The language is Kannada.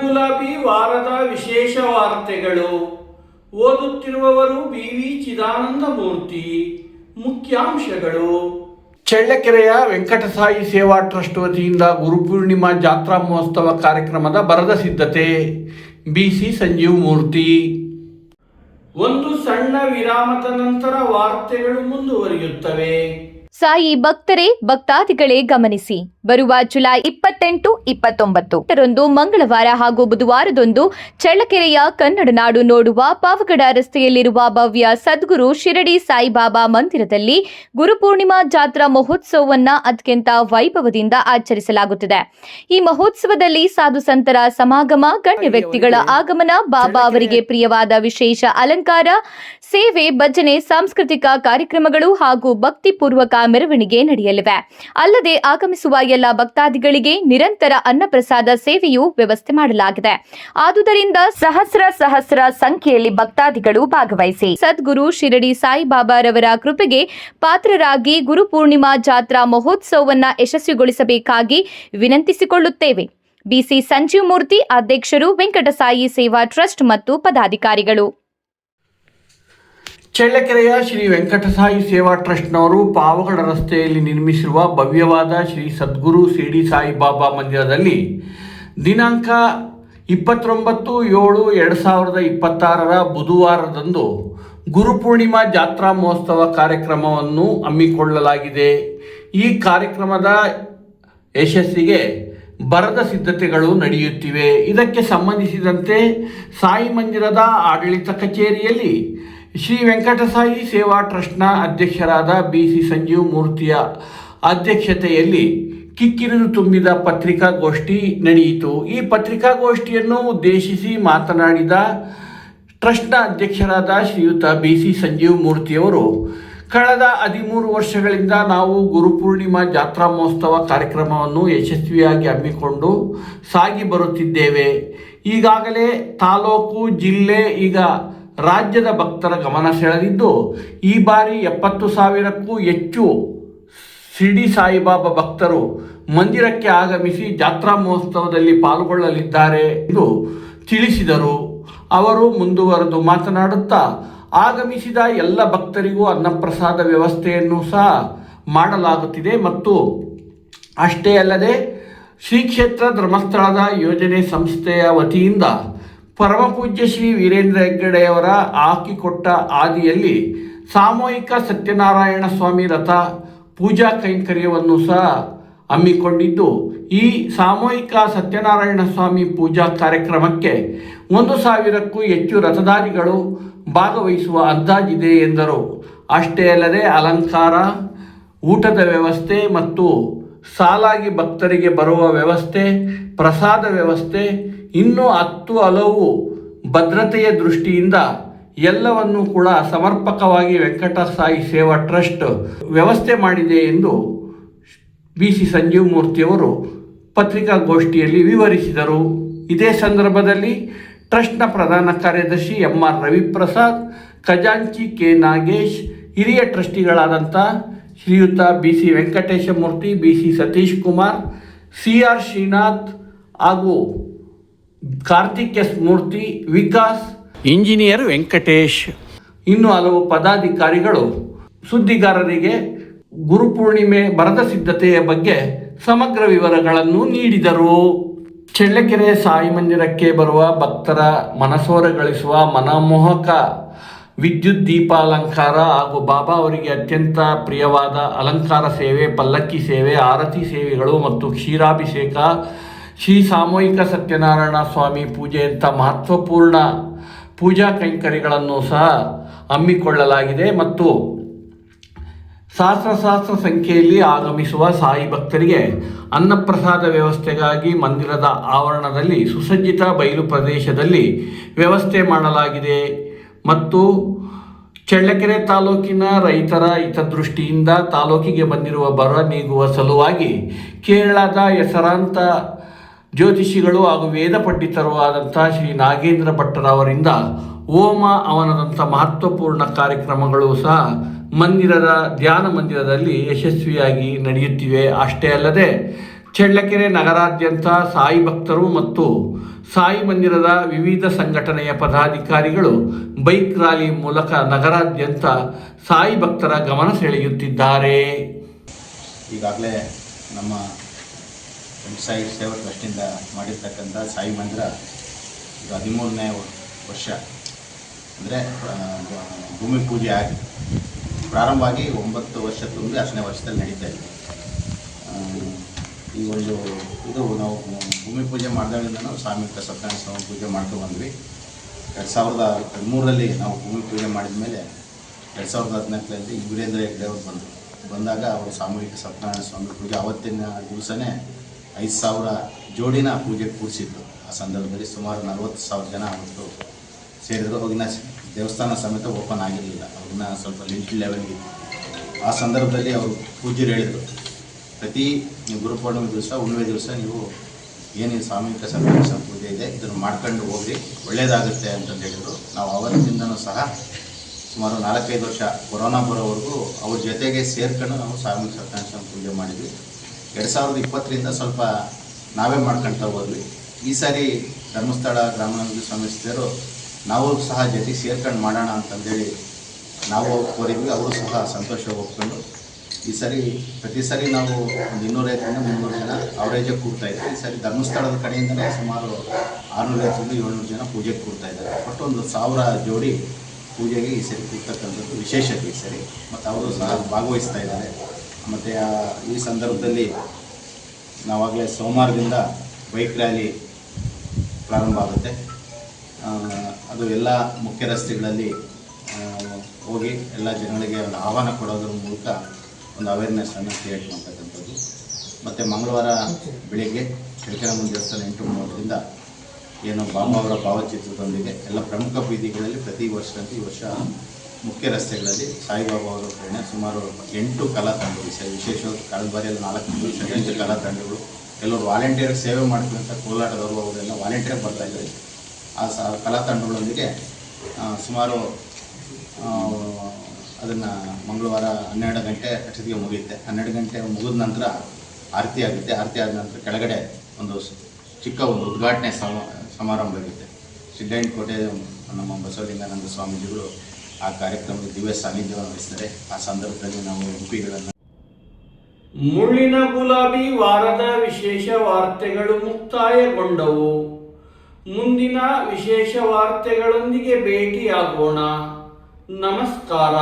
ಗುಲಾಬಿ ವಾರದ ವಿಶೇಷ ವಾರ್ತೆಗಳು. ಓದುತ್ತಿರುವವರು BV ಚಿದಾನಂದ ಮೂರ್ತಿ. ಮುಖ್ಯಾಂಶಗಳು. ಚಳ್ಳಕೆರೆಯ ವೆಂಕಟಸಾಯಿ ಸೇವಾ ಟ್ರಸ್ಟ್ ವತಿಯಿಂದ ಗುರುಪೂರ್ಣಿಮಾ ಜಾತ್ರಾ ಮಹೋತ್ಸವ ಕಾರ್ಯಕ್ರಮದ ಬರದ ಸಿದ್ಧತೆ. BC ಸಂಜೀವ್ ಮೂರ್ತಿ. ಒಂದು ಸಣ್ಣ ವಿರಾಮದ ನಂತರ ವಾರ್ತೆಗಳು ಮುಂದುವರಿಯುತ್ತವೆ. ಸಾಯಿ ಭಕ್ತರೇ, ಭಕ್ತಾದಿಗಳೇ ಗಮನಿಸಿ, ಬರುವ ಜುಲೈ 28, 29ರಂದು ಮಂಗಳವಾರ ಹಾಗೂ ಬುಧವಾರದಂದು ಚಳ್ಳಕೆರೆಯ ಕನ್ನಡ ನಾಡು ನೋಡುವ ಪಾವಗಡ ರಸ್ತೆಯಲ್ಲಿರುವ ಭವ್ಯ ಸದ್ಗುರು ಶಿರಡಿ ಸಾಯಿಬಾಬಾ ಮಂದಿರದಲ್ಲಿ ಗುರುಪೂರ್ಣಿಮಾ ಜಾತ್ರಾ ಮಹೋತ್ಸವವನ್ನು ಅತ್ಯಂತ ವೈಭವದಿಂದ ಆಚರಿಸಲಾಗುತ್ತಿದೆ. ಈ ಮಹೋತ್ಸವದಲ್ಲಿ ಸಾಧು ಸಂತರ ಸಮಾಗಮ, ಗಣ್ಯ ವ್ಯಕ್ತಿಗಳ ಆಗಮನ, ಬಾಬಾ ಅವರಿಗೆ ಪ್ರಿಯವಾದ ವಿಶೇಷ ಅಲಂಕಾರ, ಸೇವೆ, ಭಜನೆ, ಸಾಂಸ್ಕೃತಿಕ ಕಾರ್ಯಕ್ರಮಗಳು ಹಾಗೂ ಭಕ್ತಿಪೂರ್ವಕ ಮೆರವಣಿಗೆ ನಡೆಯಲಿವೆ. ಅಲ್ಲದೆ ಆಗಮಿಸುವ ಎಲ್ಲ ಭಕ್ತಾದಿಗಳಿಗೆ ನಿರಂತರ ಅನ್ನಪ್ರಸಾದ ಸೇವೆಯೂ ವ್ಯವಸ್ಥೆ ಮಾಡಲಾಗಿದೆ. ಆದುದರಿಂದ ಸಹಸ್ರ ಸಂಖ್ಯೆಯಲ್ಲಿ ಭಕ್ತಾದಿಗಳು ಭಾಗವಹಿಸಿ ಸದ್ಗುರು ಶಿರಡಿ ಸಾಯಿಬಾಬಾರವರ ಕೃಪೆಗೆ ಪಾತ್ರರಾಗಿ ಗುರುಪೂರ್ಣಿಮಾ ಜಾತ್ರಾ ಮಹೋತ್ಸವವನ್ನು ಯಶಸ್ವಿಗೊಳಿಸಬೇಕಾಗಿ ವಿನಂತಿಸಿಕೊಳ್ಳುತ್ತೇವೆ. BC ಸಂಜೀವ್ ಮೂರ್ತಿ, ಅಧ್ಯಕ್ಷರು, ವೆಂಕಟಸಾಯಿ ಸೇವಾ ಟ್ರಸ್ಟ್ ಮತ್ತು ಪದಾಧಿಕಾರಿಗಳು. ಚಳ್ಳಕೆರೆಯ ಶ್ರೀ ವೆಂಕಟಸಾಯಿ ಸೇವಾ ಟ್ರಸ್ಟ್ನವರು ಪಾವಗಡ ರಸ್ತೆಯಲ್ಲಿ ನಿರ್ಮಿಸಿರುವ ಭವ್ಯವಾದ ಶ್ರೀ ಸದ್ಗುರು ಶಿರಡಿ ಸಾಯಿಬಾಬಾ ಮಂದಿರದಲ್ಲಿ ದಿನಾಂಕ 29/7/2026 ಬುಧವಾರದಂದು ಗುರುಪೂರ್ಣಿಮಾ ಜಾತ್ರಾ ಮಹೋತ್ಸವ ಕಾರ್ಯಕ್ರಮವನ್ನು ಹಮ್ಮಿಕೊಳ್ಳಲಾಗಿದೆ. ಈ ಕಾರ್ಯಕ್ರಮದ ಯಶಸ್ಸಿಗೆ ಬರದ ಸಿದ್ಧತೆಗಳು ನಡೆಯುತ್ತಿವೆ. ಇದಕ್ಕೆ ಸಂಬಂಧಿಸಿದಂತೆ ಸಾಯಿ ಮಂದಿರದ ಆಡಳಿತ ಕಚೇರಿಯಲ್ಲಿ ಶ್ರೀ ವೆಂಕಟಸಾಯಿ ಸೇವಾ ಟ್ರಸ್ಟ್ನ ಅಧ್ಯಕ್ಷರಾದ BC ಸಂಜೀವ್ ಮೂರ್ತಿಯ ಅಧ್ಯಕ್ಷತೆಯಲ್ಲಿ ಕಿಕ್ಕಿರಿದು ತುಂಬಿದ ಪತ್ರಿಕಾಗೋಷ್ಠಿ ನಡೆಯಿತು. ಈ ಪತ್ರಿಕಾಗೋಷ್ಠಿಯನ್ನು ಉದ್ದೇಶಿಸಿ ಮಾತನಾಡಿದ ಟ್ರಸ್ಟ್ನ ಅಧ್ಯಕ್ಷರಾದ ಶ್ರೀಯುತ BC ಸಂಜೀವ್ ಮೂರ್ತಿಯವರು, ಕಳೆದ 13 ವರ್ಷಗಳಿಂದ ನಾವು ಗುರುಪೂರ್ಣಿಮಾ ಜಾತ್ರಾ ಮಹೋತ್ಸವ ಕಾರ್ಯಕ್ರಮವನ್ನು ಯಶಸ್ವಿಯಾಗಿ ಹಮ್ಮಿಕೊಂಡು ಸಾಗಿ ಬರುತ್ತಿದ್ದೇವೆ. ಈಗಾಗಲೇ ತಾಲೂಕು, ಜಿಲ್ಲೆ, ಈಗ ರಾಜ್ಯದ ಭಕ್ತರ ಗಮನ ಸೆಳೆದಿದ್ದು, ಈ ಬಾರಿ 70,000ಕ್ಕೂ ಹೆಚ್ಚು ಶಿರಡಿ ಸಾಯಿಬಾಬಾ ಭಕ್ತರು ಮಂದಿರಕ್ಕೆ ಆಗಮಿಸಿ ಜಾತ್ರಾ ಮಹೋತ್ಸವದಲ್ಲಿ ಪಾಲ್ಗೊಳ್ಳಲಿದ್ದಾರೆ ಎಂದು ತಿಳಿಸಿದರು. ಅವರು ಮುಂದುವರೆದು ಮಾತನಾಡುತ್ತಾ, ಆಗಮಿಸಿದ ಎಲ್ಲ ಭಕ್ತರಿಗೂ ಅನ್ನಪ್ರಸಾದ ವ್ಯವಸ್ಥೆಯನ್ನು ಸಹ ಮಾಡಲಾಗುತ್ತಿದೆ ಮತ್ತು ಅಷ್ಟೇ ಅಲ್ಲದೆ ಶ್ರೀ ಕ್ಷೇತ್ರ ಧರ್ಮಸ್ಥಳದ ಯೋಜನೆ ಸಂಸ್ಥೆಯ ವತಿಯಿಂದ ಪರಮಪೂಜ್ಯ ಶ್ರೀ ವೀರೇಂದ್ರ ಹೆಗ್ಗಡೆಯವರ ಹಾಕಿಕೊಟ್ಟ ಹಾದಿಯಲ್ಲಿ ಸಾಮೂಹಿಕ ಸತ್ಯನಾರಾಯಣ ಸ್ವಾಮಿ ರಥ ಪೂಜಾ ಕೈಂಕರ್ಯವನ್ನು ಸಹ ಹಮ್ಮಿಕೊಂಡಿದ್ದು, ಈ ಸಾಮೂಹಿಕ ಸತ್ಯನಾರಾಯಣ ಸ್ವಾಮಿ ಪೂಜಾ ಕಾರ್ಯಕ್ರಮಕ್ಕೆ 1,000ಕ್ಕೂ ಹೆಚ್ಚು ರಥಧಾರಿಗಳು ಭಾಗವಹಿಸುವ ಅಂದಾಜಿದೆ ಎಂದರು. ಅಷ್ಟೇ ಅಲ್ಲದೆ ಅಲಂಕಾರ, ಊಟದ ವ್ಯವಸ್ಥೆ ಮತ್ತು ಸಾಲಾಗಿ ಭಕ್ತರಿಗೆ ಬರುವ ವ್ಯವಸ್ಥೆ, ಪ್ರಸಾದ ವ್ಯವಸ್ಥೆ, ಇನ್ನೂ 10 ಹಲವು ಭದ್ರತೆಯ ದೃಷ್ಟಿಯಿಂದ ಎಲ್ಲವನ್ನೂ ಕೂಡ ಸಮರ್ಪಕವಾಗಿ ವೆಂಕಟಸಾಯಿ ಸೇವಾ ಟ್ರಸ್ಟ್ ವ್ಯವಸ್ಥೆ ಮಾಡಿದೆ ಎಂದು BC ಸಂಜೀವ್ ಮೂರ್ತಿಯವರು ಪತ್ರಿಕಾಗೋಷ್ಠಿಯಲ್ಲಿ ವಿವರಿಸಿದರು. ಇದೇ ಸಂದರ್ಭದಲ್ಲಿ ಟ್ರಸ್ಟ್ನ ಪ್ರಧಾನ ಕಾರ್ಯದರ್ಶಿ MR ರವಿಪ್ರಸಾದ್, ಖಜಾಂಚಿ K ನಾಗೇಶ್, ಹಿರಿಯ ಟ್ರಸ್ಟಿಗಳಾದಂಥ ಶ್ರೀಯುತ BC ವೆಂಕಟೇಶ ಮೂರ್ತಿ, BC ಸತೀಶ್ ಕುಮಾರ್, CR ಶ್ರೀನಾಥ್ ಹಾಗೂ ಕಾರ್ತಿಕ್ S ಮೂರ್ತಿ, ವಿಕಾಸ್, ಇಂಜಿನಿಯರ್ ವೆಂಕಟೇಶ್, ಇನ್ನು ಹಲವು ಪದಾಧಿಕಾರಿಗಳು ಸುದ್ದಿಗಾರರಿಗೆ ಗುರುಪೂರ್ಣಿಮೆ ಬರದ ಸಿದ್ಧತೆಯ ಬಗ್ಗೆ ಸಮಗ್ರ ವಿವರಗಳನ್ನು ನೀಡಿದರು. ಚಳ್ಳಕೆರೆ ಸಾಯಿ ಮಂದಿರಕ್ಕೆ ಬರುವ ಭಕ್ತರ ಮನಸೋರೆಗಳಿಸುವ ಮನಮೋಹಕ ವಿದ್ಯುತ್ ದೀಪಾಲಂಕಾರ ಹಾಗೂ ಬಾಬಾ ಅವರಿಗೆ ಅತ್ಯಂತ ಪ್ರಿಯವಾದ ಅಲಂಕಾರ ಸೇವೆ, ಪಲ್ಲಕ್ಕಿ ಸೇವೆ, ಆರತಿ ಸೇವೆಗಳು ಮತ್ತು ಕ್ಷೀರಾಭಿಷೇಕ, ಶ್ರೀ ಸಾಮೂಹಿಕ ಸತ್ಯನಾರಾಯಣ ಸ್ವಾಮಿ ಪೂಜೆಯಂಥ ಮಹತ್ವಪೂರ್ಣ ಪೂಜಾ ಕೈಂಕರ್ಯಗಳನ್ನು ಸಹ ಹಮ್ಮಿಕೊಳ್ಳಲಾಗಿದೆ ಮತ್ತು ಸಹಸ್ರ ಸಂಖ್ಯೆಯಲ್ಲಿ ಆಗಮಿಸುವ ಸಾಯಿ ಭಕ್ತರಿಗೆ ಅನ್ನಪ್ರಸಾದ ವ್ಯವಸ್ಥೆಗಾಗಿ ಮಂದಿರದ ಆವರಣದಲ್ಲಿ ಸುಸಜ್ಜಿತ ಬಯಲು ಪ್ರದೇಶದಲ್ಲಿ ವ್ಯವಸ್ಥೆ ಮಾಡಲಾಗಿದೆ ಮತ್ತು ಚಳ್ಳಕೆರೆ ತಾಲೂಕಿನ ರೈತರ ಹಿತದೃಷ್ಟಿಯಿಂದ ತಾಲೂಕಿಗೆ ಬಂದಿರುವ ಬರ ನೀಗುವ ಸಲುವಾಗಿ ಕೇರಳದ ಹೆಸರಾಂತ ಜ್ಯೋತಿಷಿಗಳು ಹಾಗೂ ವೇದ ಪಂಡಿತರು ಆದಂಥ ಶ್ರೀ ನಾಗೇಂದ್ರ ಭಟ್ಟರವರಿಂದ ಹೋಮ ಹವನದಂಥ ಮಹತ್ವಪೂರ್ಣ ಕಾರ್ಯಕ್ರಮಗಳು ಸಹ ಧ್ಯಾನ ಮಂದಿರದಲ್ಲಿ ಯಶಸ್ವಿಯಾಗಿ ನಡೆಯುತ್ತಿವೆ. ಅಷ್ಟೇ ಅಲ್ಲದೆ ಚಳ್ಳಕೆರೆ ನಗರಾದ್ಯಂತ ಸಾಯಿ ಭಕ್ತರು ಮತ್ತು ಸಾಯಿ ಮಂದಿರದ ವಿವಿಧ ಸಂಘಟನೆಯ ಪದಾಧಿಕಾರಿಗಳು ಬೈಕ್ ರ್ಯಾಲಿ ಮೂಲಕ ನಗರಾದ್ಯಂತ ಸಾಯಿ ಭಕ್ತರ ಗಮನ ಸೆಳೆಯುತ್ತಿದ್ದಾರೆ. ಈಗಾಗಲೇ ನಮ್ಮ ಸಾಯಿ ಸೇವಾ ಟ್ರಸ್ಟಿಂದ ಮಾಡಿರ್ತಕ್ಕಂಥ ಸಾಯಿ ಮಂದಿರ ಇದು 13ನೇ ವರ್ಷ, ಅಂದರೆ ಭೂಮಿ ಪೂಜೆ ಆಗಿ ಪ್ರಾರಂಭ ಆಗಿ 9 ವರ್ಷ ತುಂಬಿ 10ನೇ ವರ್ಷದಲ್ಲಿ ನಡೀತಾ ಇದೆ. ಈ ಒಂದು ಇದು ನಾವು ಭೂಮಿ ಪೂಜೆ ಮಾಡಿದಾಗಿಂದ ನಾವು ಸಾಮೂಹಿಕ ಸತ್ಯನಾರಾಯಣ ಸ್ವಾಮಿ ಪೂಜೆ ಮಾಡ್ಕೊಂಡು ಬಂದ್ವಿ. 2013ರಲ್ಲಿ ನಾವು ಭೂಮಿ ಪೂಜೆ ಮಾಡಿದ ಮೇಲೆ 2014ರಲ್ಲಿ ವೀರೇಂದ್ರ ಹೆಗ್ಡೆ ಅವರು ಬಂದಾಗ ಅವರು ಸಾಮೂಹಿಕ ಸತ್ಯನಾರಾಯಣ ಸ್ವಾಮಿ ಪೂಜೆ ಆವತ್ತಿನ ದಿವಸನೇ 5,000 ಜೋಡಿನ ಪೂಜೆ ಕೂಡಿಸಿದ್ರು. ಆ ಸಂದರ್ಭದಲ್ಲಿ ಸುಮಾರು 40,000 ಜನ ಅವತ್ತು ಸೇರಿದ್ರು. ಅವಾಗಿನ ದೇವಸ್ಥಾನ ಸಮೇತ ಓಪನ್ ಆಗಿರಲಿಲ್ಲ, ಅವ್ರನ್ನ ಸ್ವಲ್ಪ ಲಿಮಿಟೆಡ್ ಲೆವೆಲ್ಗೆ. ಆ ಸಂದರ್ಭದಲ್ಲಿ ಅವರು ಪೂಜ್ಯರು ಹೇಳಿದರು, ಪ್ರತಿ ಗುರುಪೌರ್ಣಿಮೆ ದಿವಸ ಹುಣ್ಣಿಮೆ ದಿವಸ ನೀವು ಏನೇನು ಸಾಮೂಹಿಕ ಸತ್ಯನಾರಾಯಣ ಪೂಜೆ ಇದೆ ಇದನ್ನು ಮಾಡ್ಕೊಂಡು ಹೋಗಿ ಒಳ್ಳೆಯದಾಗುತ್ತೆ ಅಂತಂದು ಹೇಳಿದರು. ನಾವು ಅವತ್ತಿಂದನೂ ಸಹ ಸುಮಾರು 4-5 ವರ್ಷ ಕೊರೋನಾ ಬರೋವರೆಗೂ ಅವ್ರ ಜೊತೆಗೆ ಸೇರ್ಕೊಂಡು ನಾವು ಸಾಮೂಹಿಕ ಸತ್ಯನಾರಾಯಣ ಪೂಜೆ ಮಾಡಿದ್ವಿ. 2020ರಿಂದ ಸ್ವಲ್ಪ ನಾವೇ ಮಾಡ್ಕೊಳ್ತಾ ಹೋದ್ವಿ. ಈ ಸಾರಿ ಧರ್ಮಸ್ಥಳ ಗ್ರಾಮಾನಂದ ಸ್ವಾಮೀಜಿಯವರು ನಾವು ಸಹ ಜೊತೆಗೆ ಸೇರ್ಕೊಂಡು ಮಾಡೋಣ ಅಂತಂದೇಳಿ ನಾವು ಕೋರಿದ್ವಿ. ಅವರು ಸಹ ಸಂತೋಷ ಒಪ್ಕೊಂಡು ಈ ಸಾರಿ ಪ್ರತಿ ಸಾರಿ ನಾವು ಒಂದು 250-300 ಜನ ಅವರೇಜಾಗಿ ಕೂರ್ತಾಯಿದ್ವಿ. ಈ ಸಾರಿ ಧರ್ಮಸ್ಥಳದ ಕಡೆಯಿಂದಲೇ ಸುಮಾರು 650-700 ಜನ ಪೂಜೆಗೆ ಕೂರ್ತಾ ಇದ್ದಾರೆ. ಒಟ್ಟು ಒಂದು 1000 ಜೋಡಿ ಪೂಜೆಗೆ ಈ ಸರಿ ಕೂರ್ತಕ್ಕಂಥದ್ದು ವಿಶೇಷತೆ ಈ ಸರಿ. ಮತ್ತು ಅವರು ಸಹ ಭಾಗವಹಿಸ್ತಾ ಇದ್ದಾರೆ. ಮತ್ತು ಈ ಸಂದರ್ಭದಲ್ಲಿ ನಾವಾಗಲೇ ಸೋಮವಾರದಿಂದ ಬೈಕ್ ರ್ಯಾಲಿ ಪ್ರಾರಂಭ ಆಗುತ್ತೆ. ಅದು ಎಲ್ಲ ಮುಖ್ಯ ರಸ್ತೆಗಳಲ್ಲಿ ಹೋಗಿ ಎಲ್ಲ ಜನಗಳಿಗೆ ಒಂದು ಆಹ್ವಾನ ಕೊಡೋದ್ರ ಮೂಲಕ ಒಂದು ಅವೇರ್ನೆಸ್ಸನ್ನು ಕ್ರಿಯೇಟ್ ಮಾಡ್ತಕ್ಕಂಥದ್ದು. ಮತ್ತು ಮಂಗಳವಾರ ಬೆಳಿಗ್ಗೆ ಚಳ್ಳಕೆರೆ ದೇವಸ್ಥಾನ 8:30ರಿಂದ ಏನು ಬಾಬಾ ಅವರ ಭಾವಚಿತ್ರದೊಂದಿಗೆ ಎಲ್ಲ ಪ್ರಮುಖ ಬೀದಿಗಳಲ್ಲಿ ಪ್ರತಿ ವರ್ಷದಂತೆ ಈ ವರ್ಷ ಮುಖ್ಯ ರಸ್ತೆಗಳಲ್ಲಿ ಸಾಯಿಬಾಬಾ ಅವರ ಪ್ರೇರಣೆ ಸುಮಾರು 8 ಕಲಾ ತಂಡಗಳು, ವಿಶೇಷವಾಗಿ ಕಳೆದ ಬಾರಿಯಲ್ಲಿ 4 ಕಲಾ ತಂಡಗಳು, ಕೆಲವರು ವಾಲಂಟಿಯರ್ ಸೇವೆ ಮಾಡ್ತೀವಂತ ಕೋಲಾಟದವರು ಅವರೆಲ್ಲ ವಾಲಂಟಿಯರ್ ಬರ್ತಾಯಿದ್ದಾರೆ. ಆ ಕಲಾ ತಂಡಗಳೊಂದಿಗೆ ಸುಮಾರು ಅದನ್ನು ಮಂಗಳವಾರ 12 ಗಂಟೆ ಅಷ್ಟೊತ್ತಿಗೆ ಮುಗಿಯುತ್ತೆ. 12 ಗಂಟೆ ಮುಗಿದ ನಂತರ ಆರತಿ ಆಗುತ್ತೆ. ಆರತಿ ಆದ ನಂತರ ಕೆಳಗಡೆ ಒಂದು ಚಿಕ್ಕ ಒಂದು ಉದ್ಘಾಟನೆ ಸಮಾರಂಭ ಇರುತ್ತೆ. ಸಿದ್ದಯ್ಯನಕೋಟೆ ನಮ್ಮ ಬಸವಲಿಂಗಾನಂದ ಸ್ವಾಮೀಜಿಗಳು ಆ ಕಾರ್ಯಕ್ರಮದ ದಿವ್ಯ ಸಾನ್ನಿಧ್ಯವನ್ನು ವಹಿಸ್ತಾರೆ. ಆ ಸಂದರ್ಭದಲ್ಲಿ ನಾವು ಎಂಪಿಗಳನ್ನು ಮುಳ್ಳಿನ ಗುಲಾಬಿ ವಾರದ ವಿಶೇಷ ವಾರ್ತೆಗಳು ಮುಕ್ತಾಯಗೊಂಡವು. ಮುಂದಿನ ವಿಶೇಷ ವಾರ್ತೆಗಳೊಂದಿಗೆ ಭೇಟಿಯಾಗೋಣ. ನಮಸ್ಕಾರ.